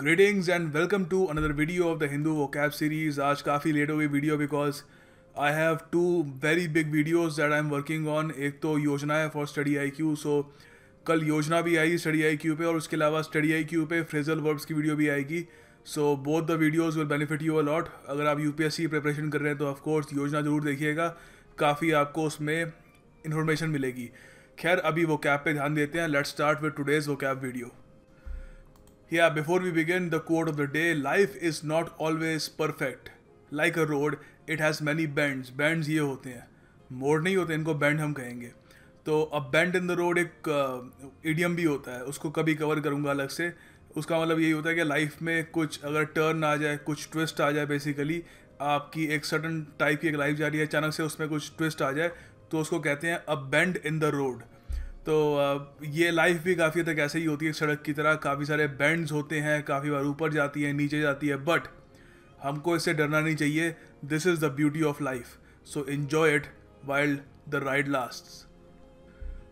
Greetings and welcome to another video of the Hindu vocab series. आज काफ़ी late हो गई video because I have two very big videos that I am working on. एक तो योजना है for study I Q, so कल योजना भी आएगी स्टडी आई क्यू पे और उसके अलावा स्टडी आई क्यू पे फ्रेजल वर्ब्स की वीडियो भी आएगी. So both the videos will benefit you a lot. अगर आप यूपीएससी प्रिपरेशन कर रहे हैं तो ऑफकोर्स योजना ज़रूर देखिएगा, काफ़ी आपको उसमें इन्फॉर्मेशन मिलेगी. खैर अभी vocab पे ध्यान देते हैं. Let's start with today's vocab video. Yeah, before we begin, the quote of the day: life is not always perfect. Like a road, it has many bends. Bends ये होते हैं, मोड़ नहीं होते, इनको bend हम कहेंगे. तो अब bend in the road एक idiom भी होता है, उसको कभी कवर करूँगा अलग से. उसका मतलब यही होता है कि लाइफ में कुछ अगर टर्न आ जाए, कुछ ट्विस्ट आ जाए, बेसिकली आपकी एक सर्टन टाइप की एक लाइफ जा रही है, अचानक से उसमें कुछ ट्विस्ट आ जाए तो उसको कहते हैं अ बेंड इन द रोड. तो ये लाइफ भी काफ़ी हद तक ऐसे ही होती है सड़क की तरह, काफ़ी सारे बेंड्स होते हैं, काफ़ी बार ऊपर जाती है, नीचे जाती है, बट हमको इससे डरना नहीं चाहिए. This is the beauty of life, so enjoy it while the ride lasts.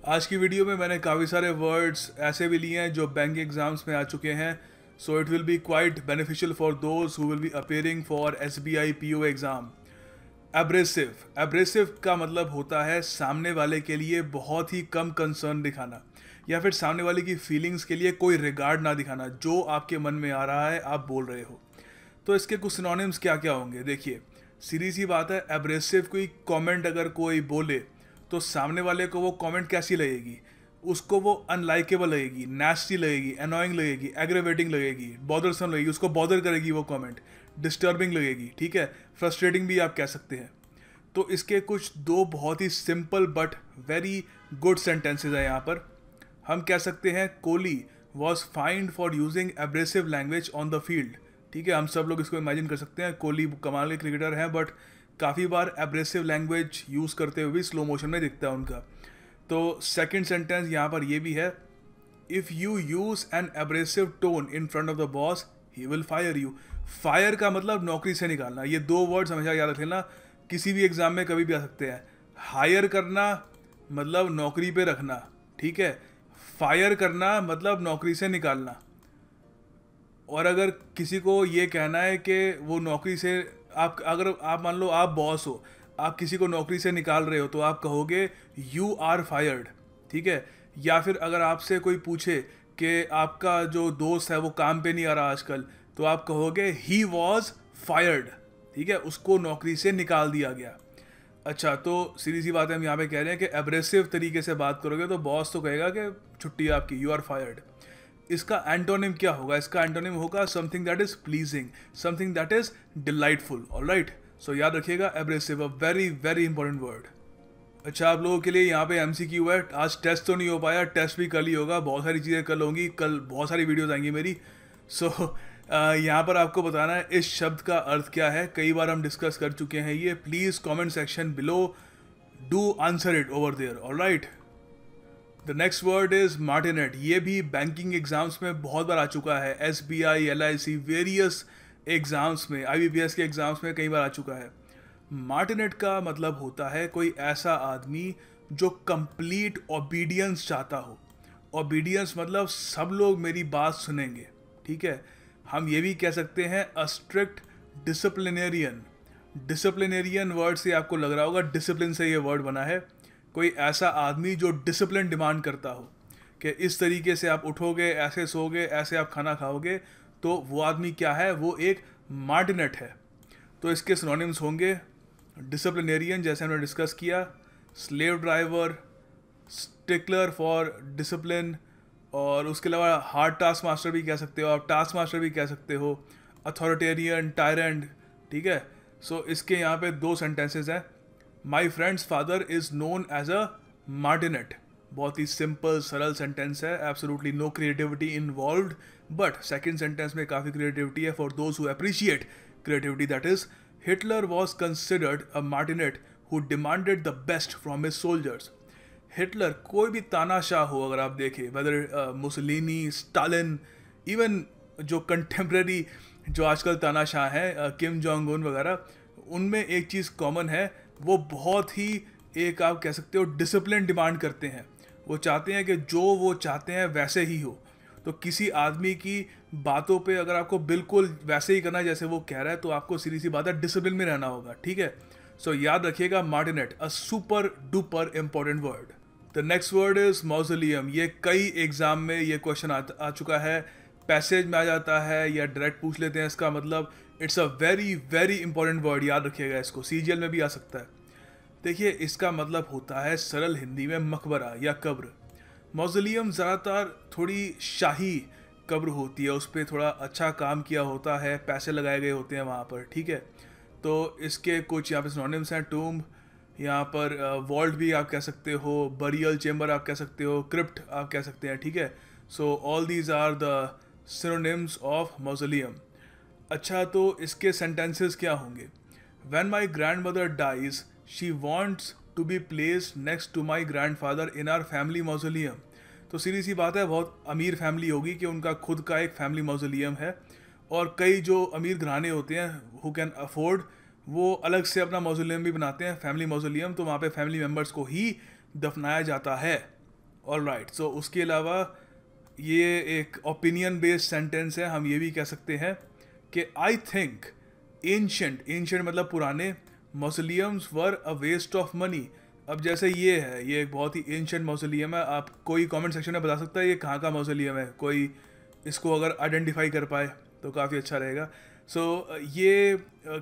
आज की वीडियो में मैंने काफ़ी सारे वर्ड्स ऐसे भी लिए हैं जो बैंक एग्जाम्स में आ चुके हैं, so it will be quite beneficial for those who will be appearing for SBI PO exam. Abrasive. Abrasive का मतलब होता है सामने वाले के लिए बहुत ही कम कंसर्न दिखाना, या फिर सामने वाले की फीलिंग्स के लिए कोई रिगार्ड ना दिखाना. जो आपके मन में आ रहा है आप बोल रहे हो. तो इसके कुछ सिनोनिम्स क्या क्या होंगे. देखिए, सीधी सी बात है, एब्रेसिव कोई कमेंट अगर कोई बोले तो सामने वाले को वो कमेंट कैसी लगेगी, उसको वो अनलाइकेबल लगेगी, नेस्टी लगेगी, अनोइंग लगेगी, एग्रेवेटिंग लगेगी, बॉदरसम लगेगी, उसको बॉदर करेगी वो कमेंट, डिस्टर्बिंग लगेगी, ठीक है, फ्रस्ट्रेटिंग भी आप कह सकते हैं. तो इसके कुछ दो बहुत ही simple but very good sentences हैं यहाँ पर. हम कह सकते हैं Kohli was fined for using abrasive language on the field. ठीक है, हम सब लोग इसको इमेजिन कर सकते हैं, कोहली कमाल के क्रिकेटर हैं बट काफ़ी बार एब्रेसिव लैंग्वेज यूज़ करते हुए भी स्लो मोशन में दिखता है उनका. तो सेकेंड सेंटेंस यहाँ पर ये भी है, if you use an abrasive tone in front of the boss he will fire you. Fire का मतलब नौकरी से निकालना. ये दो वर्ड्स हमेशा याद रख लेना, किसी भी एग्जाम में कभी भी आ सकते हैं. हायर करना मतलब नौकरी पे रखना, ठीक है. फायर करना मतलब नौकरी से निकालना. और अगर किसी को ये कहना है कि वो नौकरी से अगर आप मान लो आप बॉस हो, आप किसी को नौकरी से निकाल रहे हो तो आप कहोगे यू आर फायर्ड, ठीक है. या फिर अगर आपसे कोई पूछे कि आपका जो दोस्त है वो काम पे नहीं आ रहा आजकल, तो आप कहोगे ही वॉज फायर्ड, ठीक है, उसको नौकरी से निकाल दिया गया. अच्छा, तो सीधी सी बात है, हम यहाँ पे कह रहे हैं कि एब्रेसिव तरीके से बात करोगे तो बॉस तो कहेगा कि छुट्टी आपकी, यू आर फायर्ड. इसका एंटोनिम क्या होगा. इसका एंटोनिम होगा something that is pleasing, something that is delightful. Alright, so याद रखिएगा abrasive, a very very important word. अच्छा, आप लोगों के लिए यहाँ पे MCQ है. आज टेस्ट तो नहीं हो पाया, टेस्ट भी कल ही होगा, बहुत सारी चीज़ें कल होंगी, कल बहुत सारी वीडियोज़ आएंगी मेरी. सो यहाँ पर आपको बताना है इस शब्द का अर्थ क्या है. कई बार हम डिस्कस कर चुके हैं ये. Please comment section below do answer it over there. Alright, the next word is martinet. ये भी बैंकिंग एग्जाम्स में बहुत बार आ चुका है, SBI, LIC, वेरियस एग्जाम्स में, IBPS के एग्जाम्स में कई बार आ चुका है. मार्टिनेट का मतलब होता है कोई ऐसा आदमी जो कंप्लीट ओबीडियंस चाहता हो. ओबीडियंस मतलब सब लोग मेरी बात सुनेंगे, ठीक है. हम ये भी कह सकते हैं a strict disciplinarian. Disciplinarian word से आपको लग रहा होगा डिसिप्लिन से ये वर्ड बना है. कोई ऐसा आदमी जो डिसिप्लिन डिमांड करता हो कि इस तरीके से आप उठोगे, ऐसे सोओगे, ऐसे आप खाना खाओगे, तो वो आदमी क्या है, वो एक मार्टिनेट है. तो इसके सिनोनिम्स होंगे डिसिप्लिनेरियन जैसे हमने डिस्कस किया, slave driver, stickler for discipline, और उसके अलावा हार्ड टास्क मास्टर भी कह सकते हो आप, टास्क मास्टर भी कह सकते हो, अथॉरिटेरियन, टायरेंट, ठीक है. सो इसके यहाँ पे दो सेंटेंसेस हैं. My friend's father is known as a martinet. बहुत ही सिंपल सरल सेंटेंस है, absolutely no creativity involved, but second sentence में काफ़ी क्रिएटिविटी है for those who appreciate creativity. That is, Hitler was considered a martinet who demanded the best from his soldiers. Hitler, कोई भी तानाशाह हो अगर आप देखें, वेदर मुसलिनी, स्टालिन, इवन जो कंटेम्प्रेरी जो आजकल तानाशाह हैं, किम जोंग उन वगैरह, उनमें एक चीज़ कॉमन है, वो बहुत ही एक आप कह सकते हो डिसिप्लिन डिमांड करते हैं. वो चाहते हैं कि जो वो चाहते हैं वैसे ही हो. तो किसी आदमी की बातों पे अगर आपको बिल्कुल वैसे ही करना है जैसे वो कह रहा है, तो आपको सीधी सी बात है डिसिप्लिन में रहना होगा, ठीक है। सो याद रखिएगा martinet, a super duper important word. The next word is mausoleum. ये कई एग्जाम में ये क्वेश्चन आ चुका है, पैसेज में आ जाता है या डायरेक्ट पूछ लेते हैं इसका मतलब। It's a very very important word, याद रखिएगा इसको, सीजीएल में भी आ सकता है। देखिए इसका मतलब होता है सरल हिंदी में मकबरा या कब्र। मौज़ोलियम ज़्यादातर थोड़ी शाही कब्र होती है, उस पर थोड़ा अच्छा काम किया होता है, पैसे लगाए गए होते हैं वहाँ पर, ठीक है। तो इसके कुछ यहाँ पे सिनोनिम्स हैं, टूम्ब, यहाँ पर वॉल्ट भी आप कह सकते हो, बरियल चेम्बर आप कह सकते हो, क्रिप्ट आप कह सकते हैं, ठीक है। So all these are the synonyms of mausoleum. अच्छा, तो इसके सेंटेंसेस क्या होंगे? When my grandmother dies she wants to be placed next to my grandfather in our family mausoleum. तो सीधी सी बात है, बहुत अमीर फैमिली होगी कि उनका खुद का एक फैमिली मौज़ोलियम है, और कई जो अमीर घराने होते हैं हु कैन अफोर्ड, वो अलग से अपना मौज़ोलियम भी बनाते हैं, फैमिली मौज़ोलियम, तो वहाँ पे फैमिली मेम्बर्स को ही दफनाया जाता है। ऑल राइट, सो उसके अलावा ये एक ओपिनियन बेस्ड सेंटेंस है, हम ये भी कह सकते हैं कि आई थिंक एंशेंट मतलब पुराने, मौज़ोलियम्स वर अ वेस्ट ऑफ मनी। अब जैसे ये है, ये एक बहुत ही एंशेंट मौज़ोलियम है, आप कोई कमेंट सेक्शन में बता सकता है ये कहाँ का मौज़ोलियम है, कोई इसको अगर आइडेंटिफाई कर पाए तो काफ़ी अच्छा रहेगा। सो ये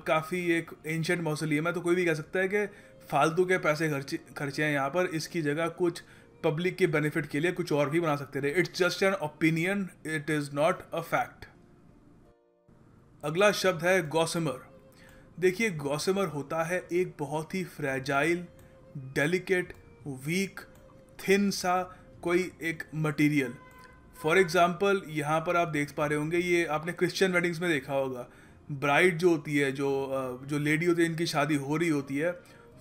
काफ़ी एक एंशेंट मौज़ोलियम है, तो कोई भी कह सकता है कि फालतू के पैसे खर्चे हैं यहाँ पर, इसकी जगह कुछ पब्लिक के बेनिफिट के लिए कुछ और भी बना सकते थे। It's just an opinion, it is not a fact. अगला शब्द है गॉसिमर। देखिए गॉसिमर होता है एक बहुत ही फ्रेजाइल, डेलिकेट, वीक, थिन सा कोई एक मटेरियल। फॉर एग्जांपल यहाँ पर आप देख पा रहे होंगे, ये आपने क्रिश्चियन वेडिंग्स में देखा होगा, ब्राइड जो होती है, जो लेडी होती है, इनकी शादी हो रही होती है,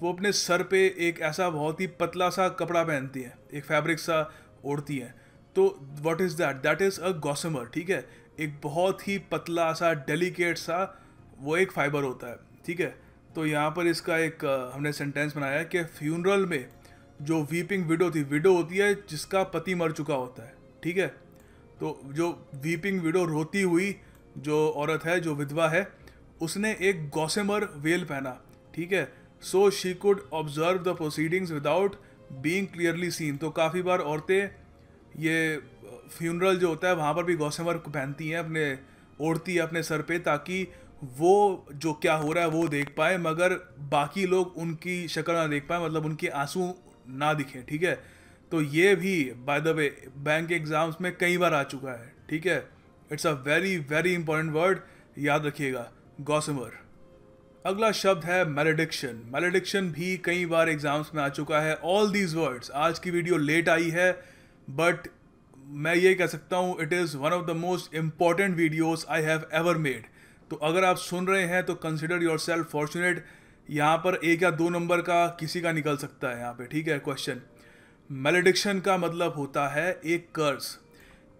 वो अपने सर पे एक ऐसा बहुत ही पतला सा कपड़ा पहनती हैं, एक फैब्रिक सा ओढ़ती हैं। तो what is that? That is a gossamer, ठीक है। एक बहुत ही पतला सा, डेलिकेट सा वो एक फाइबर होता है, ठीक है। तो यहाँ पर इसका एक हमने सेंटेंस बनाया है कि फ्यूनरल में जो वीपिंग विडो थी, विडो होती है जिसका पति मर चुका होता है, ठीक है। तो जो वीपिंग विडो, रोती हुई जो औरत है, जो विधवा है, उसने एक गॉसिमर वेल पहना, ठीक है। So she could observe the proceedings without being clearly seen. तो काफ़ी बार औरतें ये फ्यूनरल जो होता है वहाँ पर भी गॉसिमर पहनती हैं, अपने ओढ़ती है अपने सर पे, ताकि वो जो क्या हो रहा है वो देख पाए, मगर बाकी लोग उनकी शक्ल ना देख पाए, मतलब उनके आंसू ना दिखें, ठीक है। तो ये भी by the way bank exams में कई बार आ चुका है, ठीक है। It's a very very important word, याद रखिएगा, गॉसिमर। अगला शब्द है मैलेडिक्शन। मैलेडिक्शन भी कई बार एग्जाम्स में आ चुका है। ऑल दीज वर्ड्स, आज की वीडियो लेट आई है, बट मैं ये कह सकता हूँ it is one of the most important videos I have ever made. तो अगर आप सुन रहे हैं तो कंसिडर योर सेल्फ फॉर्चुनेट। यहाँ पर 1 या 2 नंबर का किसी का निकल सकता है यहाँ पे, ठीक है। क्वेश्चन, मैलेडिक्शन का मतलब होता है एक कर्स,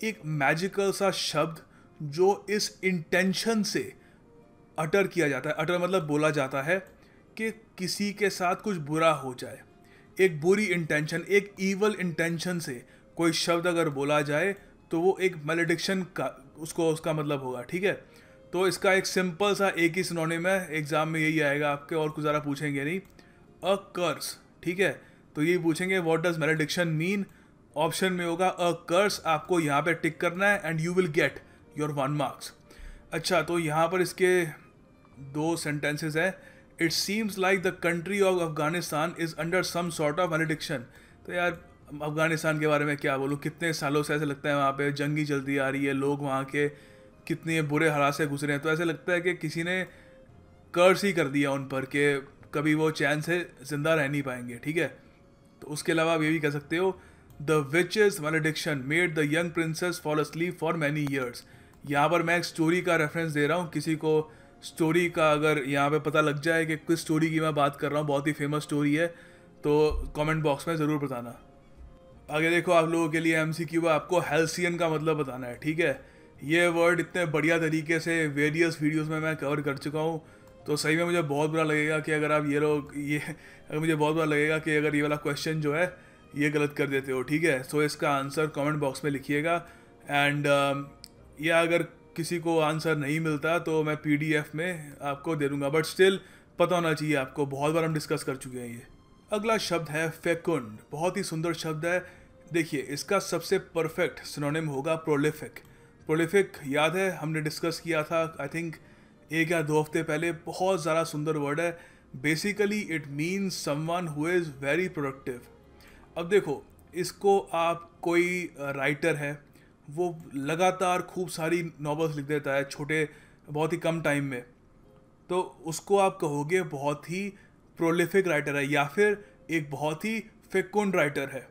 एक मैजिकल सा शब्द जो इस इंटेंशन से अटर किया जाता है, अटर मतलब बोला जाता है कि किसी के साथ कुछ बुरा हो जाए। एक बुरी इंटेंशन, एक ईवल इंटेंशन से कोई शब्द अगर बोला जाए तो वो एक मैलेडिक्शन का उसका मतलब होगा, ठीक है। तो इसका एक सिंपल सा एक ही सिनोनिम है, एग्जाम में यही आएगा आपके, और कुछ ज़्यादा पूछेंगे नहीं, अ कर्स, ठीक है। तो यही पूछेंगे व्हाट डज मैलेडिक्शन मीन, ऑप्शन में होगा अ कर्स, आपको यहाँ पे टिक करना है and you will get your 1 marks. अच्छा, तो यहाँ पर इसके 2 सेंटेंसेस हैं। It seems like the country of Afghanistan is under some sort of malediction. तो यार अफगानिस्तान के बारे में क्या बोलूँ, कितने सालों से ऐसे लगता है वहाँ पे जंगी चलती आ रही है, लोग वहाँ के कितने बुरे हालात से गुजरे हैं, तो ऐसे लगता है कि किसी ने कर्स ही कर दिया उन पर कि कभी वो चैन से ज़िंदा रह नहीं पाएंगे, ठीक है। तो उसके अलावा आप ये भी कह सकते हो the witch's malediction made the young princess fall asleep for many years. यहाँ पर मैं एक स्टोरी का रेफरेंस दे रहा हूँ, किसी को स्टोरी का अगर यहाँ पे पता लग जाए कि किस स्टोरी की मैं बात कर रहा हूँ, बहुत ही फेमस स्टोरी है, तो कमेंट बॉक्स में ज़रूर बताना। आगे देखो, आप लोगों के लिए एमसीक्यू है, आपको हेल्सियन का मतलब बताना है, ठीक है। ये वर्ड इतने बढ़िया तरीके से वेरियस वीडियोस में मैं कवर कर चुका हूँ, तो सही में मुझे बहुत बुरा लगेगा कि अगर आप मुझे बहुत बुरा लगेगा कि अगर ये वाला क्वेश्चन जो है ये गलत कर देते हो, ठीक है। सो इसका आंसर कमेंट बॉक्स में लिखिएगा एंड या अगर किसी को आंसर नहीं मिलता तो मैं PDF में आपको दे दूंगा, बट स्टिल पता होना चाहिए आपको, बहुत बार हम डिस्कस कर चुके हैं ये। अगला शब्द है फेकुंड, बहुत ही सुंदर शब्द है। देखिए इसका सबसे परफेक्ट सिनोनिम होगा प्रोलिफिक। प्रोलिफिक याद है हमने डिस्कस किया था आई थिंक 1 या 2 हफ्ते पहले, बहुत ज़्यादा सुंदर वर्ड है। Basically it means someone who is very productive. अब देखो इसको आप, कोई राइटर है वो लगातार खूब सारी नॉवेल्स लिख देता है छोटे बहुत ही कम टाइम में, तो उसको आप कहोगे बहुत ही प्रोलिफिक राइटर है, या फिर एक बहुत ही फेकुंड राइटर है।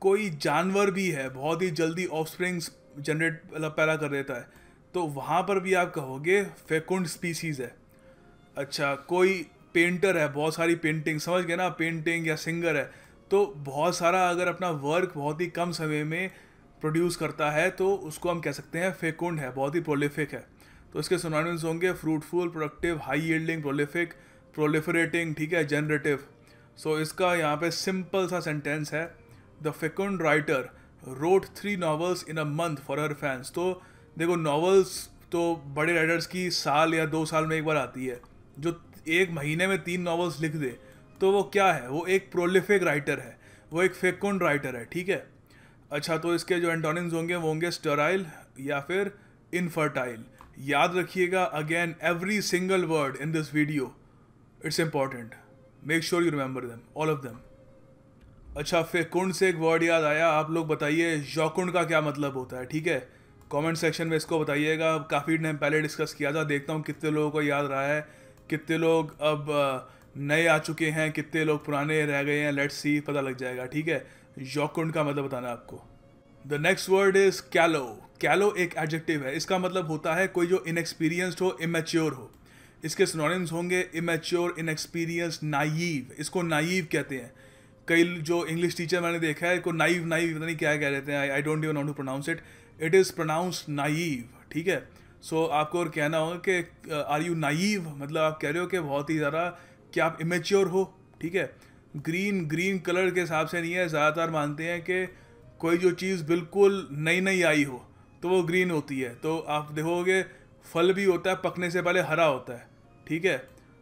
कोई जानवर भी है बहुत ही जल्दी ऑफस्प्रिंग्स जनरेट पैदा कर देता है, तो वहाँ पर भी आप कहोगे फेकुंड स्पीसीज़ है। अच्छा, कोई पेंटर है, बहुत सारी पेंटिंग, समझ गए ना, पेंटिंग या सिंगर है, तो बहुत सारा अगर अपना वर्क बहुत ही कम समय में प्रोड्यूस करता है तो उसको हम कह सकते हैं फेकुंड है, बहुत ही प्रोलिफिक है। तो इसके सिनोनिम्स होंगे fruitful, productive, high yielding, prolific, proliferating, ठीक है, जनरेटिव। सो इसका यहाँ पे सिंपल सा सेंटेंस है, the fecund writer wrote 3 novels in a month for her fans. तो देखो नॉवेल्स तो बड़े राइटर्स की साल या 2 साल में एक बार आती है, जो 1 महीने में 3 नॉवेल्स लिख दे तो वो क्या है, वो एक प्रोलिफिक राइटर है, वो एक फेकुंड राइटर है, ठीक है। अच्छा, तो इसके जो एंटोनिम्स होंगे वो होंगे स्टेराइल या फिर इनफर्टाइल। याद रखिएगा, again every single word in this video it's important, make sure you remember them, all of them. अच्छा, फेकुंड से एक वर्ड याद आया, आप लोग बताइए जॉकुंड का क्या मतलब होता है, ठीक है, कमेंट सेक्शन में इसको बताइएगा। काफ़ी टाइम पहले डिस्कस किया था, देखता हूँ कितने लोगों को याद रहा है, कितने लोग अब नए आ चुके हैं, कितने लोग पुराने रह गए हैं, लेट्स सी, पता लग जाएगा, ठीक है। जॉकुंड का मतलब बताना है आपको। द नेक्स्ट वर्ड इज कैलो। कैलो एक एडजेक्टिव है, इसका मतलब होता है कोई जो इनएक्सपीरियंस्ड हो, इमेच्योर हो। इसके सिनोनिम्स होंगे इमेच्योर, इनएक्सपीरियंस, नाइव। इसको नाइव कहते हैं। कई जो इंग्लिश टीचर मैंने देखा है, को नाइव नाइव पता नहीं क्या कह देते हैं, I don't even know to pronounce it, it is pronounced naive, ठीक है। सो आपको और कहना होगा कि आर यू नाइव, मतलब आप कह रहे हो कि बहुत ही ज़्यादा कि आप इमेच्योर हो, ठीक है। ग्रीन कलर के हिसाब से नहीं है, ज़्यादातर मानते हैं कि कोई जो चीज़ बिल्कुल नई नई आई हो तो वो ग्रीन होती है। तो आप देखोगे फल भी होता है पकने से पहले हरा होता है, ठीक है।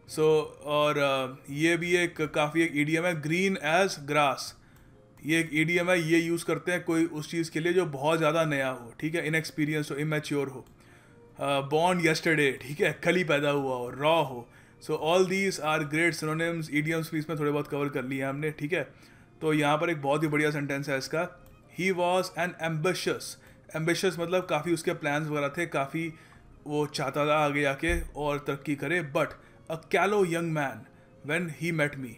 सो और ये भी एक काफ़ी एक ईडियम है, ग्रीन एज ग्रास, ये एक ईडियम है, ये यूज़ करते हैं कोई उस चीज़ के लिए जो बहुत ज़्यादा नया हो, ठीक है, इनएक्सपीरियंस हो, इमेच्योर हो। बॉर्न येस्टरडे, ठीक है, कल ही पैदा हुआ हो, रॉ हो। So all these are great synonyms, idioms भी इसमें थोड़े बहुत कवर कर लिए हमने, ठीक है। तो यहाँ पर एक बहुत ही बढ़िया सेंटेंस है इसका, he was an ambitious. Ambitious मतलब काफ़ी उसके प्लान्स वगैरह थे, काफ़ी वो चाहता था आगे जाके और तरक्की करे, but a callow young man when he met me.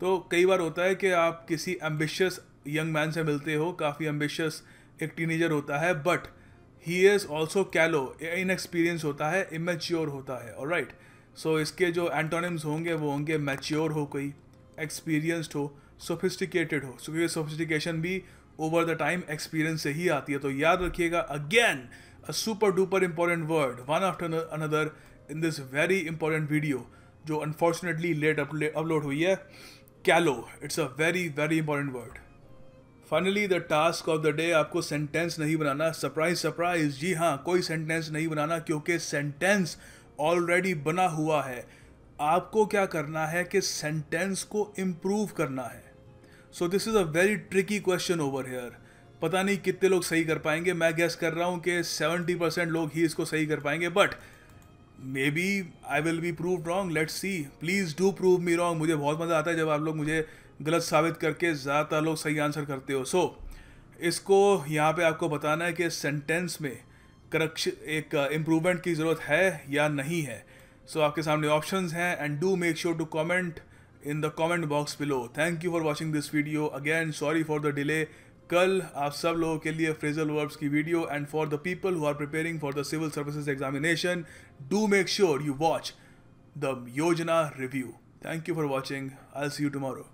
तो कई बार होता है कि आप किसी एम्बिशियस यंग मैन से मिलते हो, काफ़ी एम्बिशियस एक टीनेजर होता है, बट ही इज़ ऑल्सो कैलो, इनएक्सपीरियंस होता है, इमेच्योर होता है, ऑलराइट। सो इसके जो एंटोनिम्स होंगे वो होंगे मैच्योर हो कोई, एक्सपीरियंस्ड हो, सोफिस्टिकेटेड हो। सो ये सोफिस्टिकेशन भी ओवर द टाइम एक्सपीरियंस से ही आती है। तो याद रखिएगा, again a super duper important word, one after another in this very important video जो अनफॉर्चुनेटली लेट अपलोड हुई है, कैलो। It's a very very important word. Finally the task of the day, आपको सेंटेंस नहीं बनाना, सरप्राइज सरप्राइज, जी हाँ, कोई sentence नहीं बनाना क्योंकि सेंटेंस ऑलरेडी बना हुआ है। आपको क्या करना है कि सेंटेंस को इम्प्रूव करना है। So this is a very tricky question over here. पता नहीं कितने लोग सही कर पाएंगे, मैं गेस कर रहा हूँ कि 70% लोग ही इसको सही कर पाएंगे, but maybe I will be prove wrong, let's see. Please do prove me wrong. मुझे बहुत मज़ा आता है जब आप लोग मुझे गलत साबित करके ज़्यादातर लोग सही आंसर करते हो। सो इसको यहाँ पे आपको बताना है कि सेंटेंस में करेक्शन, एक इम्प्रूवमेंट की ज़रूरत है या नहीं है। सो आपके सामने ऑप्शंस हैं, and do make sure to comment in the comment box below. Thank you for watching this video. Again, sorry for the delay. कल आप सब लोगों के लिए phrasal verbs की video, and for the people who are preparing for the civil services examination, do make sure you watch the Yojana review. Thank you for watching. I'll see you tomorrow.